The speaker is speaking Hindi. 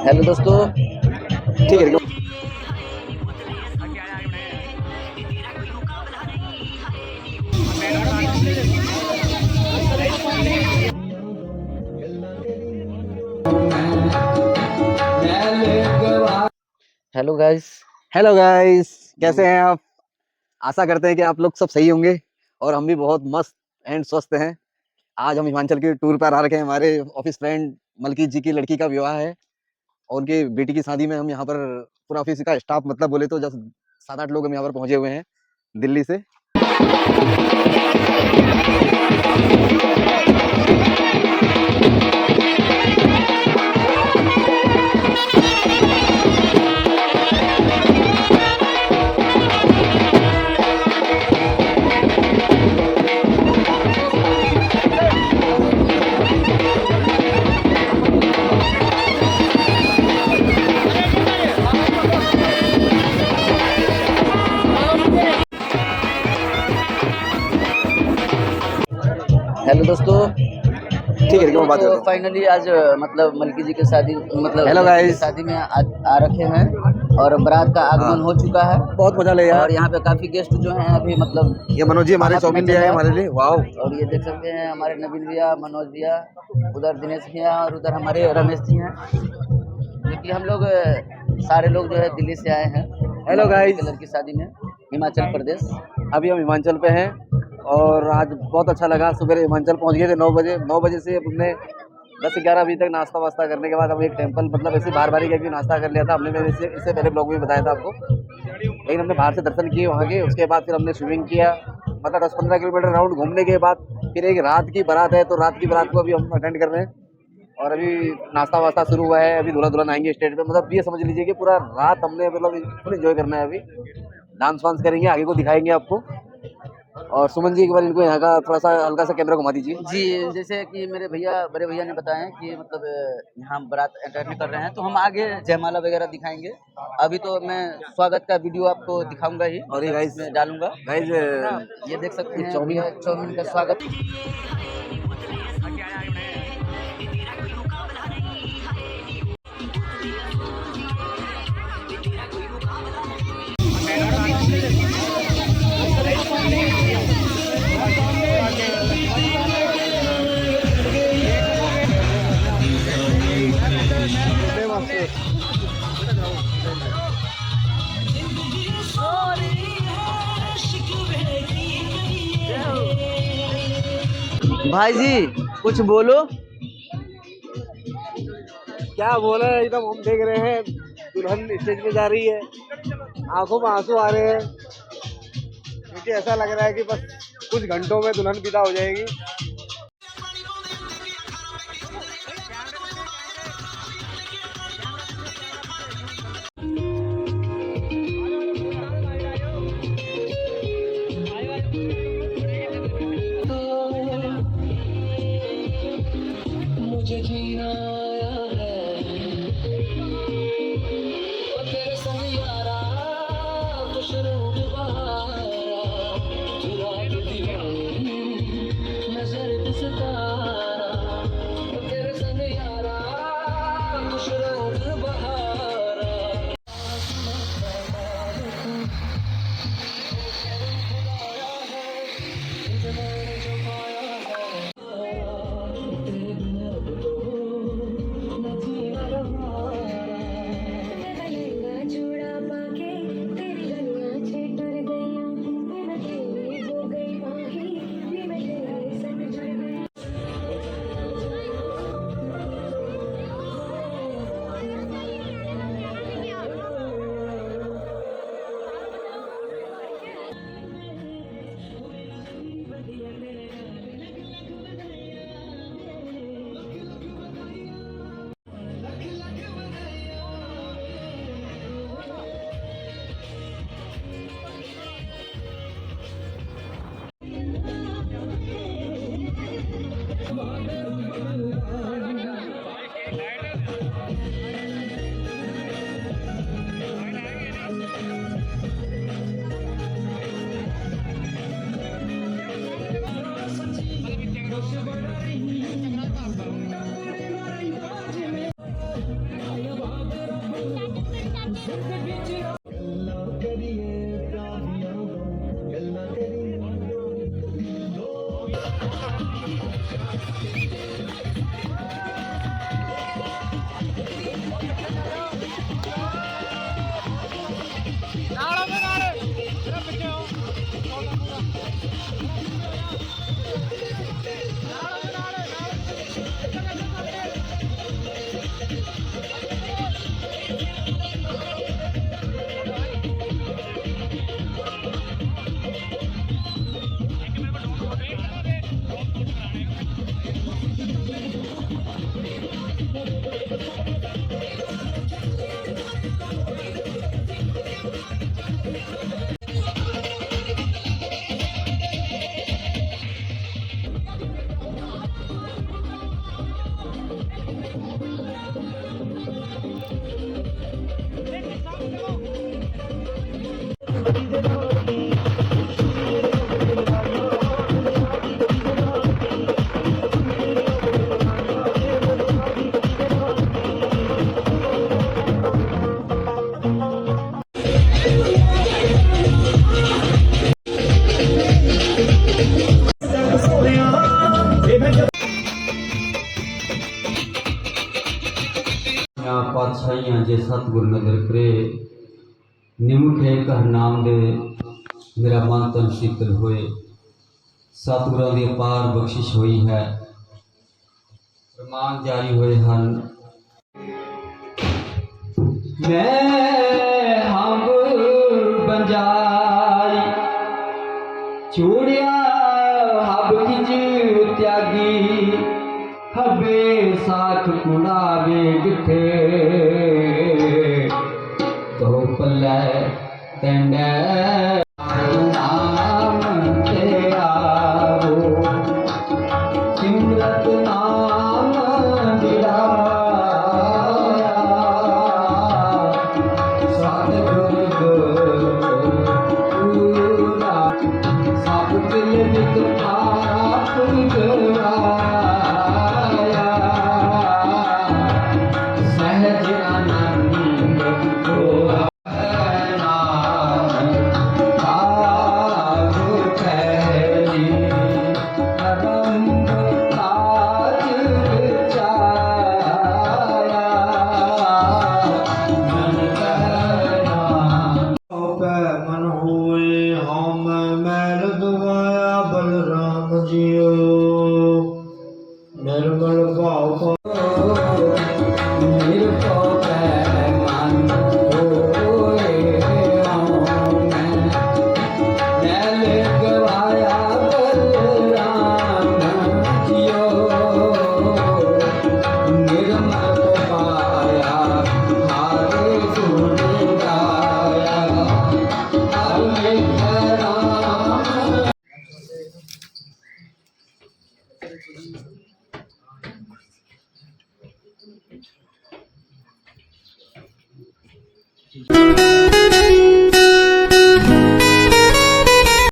हेलो दोस्तों, ठीक है। Hello guys. हेलो गाइस, कैसे हैं आप? आशा करते हैं कि आप लोग सब सही होंगे और हम भी बहुत मस्त एंड स्वस्थ हैं। आज हम हिमाचल के टूर पर आ रखे हैं। हमारे ऑफिस फ्रेंड मलकीत जी की लड़की का विवाह है और उनकी बेटी की शादी में हम यहाँ पर पूरा ऑफिस का स्टाफ, मतलब बोले तो जब 7-8 लोग हम यहाँ पर पहुंचे हुए हैं दिल्ली से। हेलो दोस्तों, ठीक है, बात तो करते हैं। फाइनली आज मतलब मलकी जी की शादी, मतलब हेलो लड़की की गाइस। शादी में आ रखे हैं और बारात का आगमन हो चुका है। बहुत मजा ले यार। और यहाँ पे काफी गेस्ट जो हैं अभी, मतलब ये मनोज जी हमारे खाना पीना चाउमीन चल ले आए रहा हमारे लिए। वाओ। और ये देख सकते हैं हमारे नवीन भैया, मनोज भैया, उधर दिनेश भैया और उधर हमारे रमेश जी हैं, क्योंकि हम लोग सारे लोग जो है दिल्ली से आए हैं हेलो मलकी जी गाइस। की लड़की शादी में, हिमाचल प्रदेश। अभी हम हिमाचल पे हैं और आज बहुत अच्छा लगा। सुबह हिमाचल पहुंच गए थे 9 बजे। 9 बजे से हमने 10-11 बजे तक नाश्ता वास्ता करने के बाद हम एक टेंपल, मतलब ऐसे बाहर बारी करके नाश्ता कर लिया था हमने। मैंने इससे पहले ब्लॉग में बताया था आपको, लेकिन हमने बाहर से दर्शन किए वहाँ के। उसके बाद फिर हमने स्विमिंग किया, मतलब 10-15 किलोमीटर राउंड घूमने के बाद फिर एक रात की बारात है, तो रात की बारात को अभी हम अटेंड कर रहे हैं। और अभी नाश्ता वास्ता शुरू हुआ है। अभी दूल्हा दुल्हन आएंगे स्टेज पे। मतलब ये समझ लीजिए कि पूरा रात हमने मतलब फुल एंजॉय करना है। अभी डांस वांस करेंगे, आगे को दिखाएंगे आपको। और सुमन जी एक बार इनको यहाँ का थोड़ा सा हल्का सा कैमरा घुमा दीजिए। जी, जैसे कि मेरे भैया, बड़े भैया ने बताया है कि मतलब यहाँ बारात अटेंड कर रहे हैं, तो हम आगे जयमाला वगैरह दिखाएंगे। अभी तो मैं स्वागत का वीडियो आपको दिखाऊंगा ही, और ये गाइस, इसमें डालूंगा। गाइस ये देख सकते ये हैं चाउमीन। भैया चाउमीन का स्वागत। भाई जी कुछ बोलो। क्या बोला, एकदम हम देख रहे हैं दुल्हन स्टेज पे जा रही है, आंखों में आंसू आ रहे हैं, क्योंकि ऐसा लग रहा है कि बस कुछ घंटों में दुल्हन विदा हो जाएगी। मुझे जीना आया है वो तेरे संग यारा, खुश रहूं दोबारा, चुरा के दीवानी नजर पे सितारा, वो तेरे संग यारा, खुश रहूं दोबारा। ਪਾਤਸ਼ਾਹੀਆਂ ਜੇ ਸਤਿਗੁਰ ਨਦਰ ਕਰੇ ਨਿਮੁਠੇ ਘਰ ਨਾਮ ਦੇ ਮੇਰਾ ਮਨ ਤਨ ਸ਼ੀਤਲ ਹੋਏ। ਸਤਿਗੁਰਾਂ ਦੀ ਅਪਾਰ ਬਖਸ਼ਿਸ਼ ਹੋਈ ਹੈ, ਪ੍ਰਮਾਣ ਜਾਰੀ ਹੋਏ ਹਨ। ਮੈਂ ਹੰਬ ਬੰਜਾਈ ਚੂੜਿਆ ਹਬ ਖਿਜ ਤਿਆਗੀ ਹਬੇ ਸਾਖ ਕੁਣਾਵੇ ਗਿੱਠੇ ਤੋ ਪੱਲੇ ਤੈਂਡੇ ਨਾਮ ਤੇ ਆਵੋ ਸਿਮਰਤ ਨਾਮ ਦਿਲਾਇਆ ਸਤਿਗੁਰ ਪੂਰਾ ਸਭ ਦਿਲ ਵਿੱਚ ਆਪ ਗਵਾਇਆ ਸਹਿਜ ਆਨੰਦ ਹੋਆ निर्मल भाव Thank you.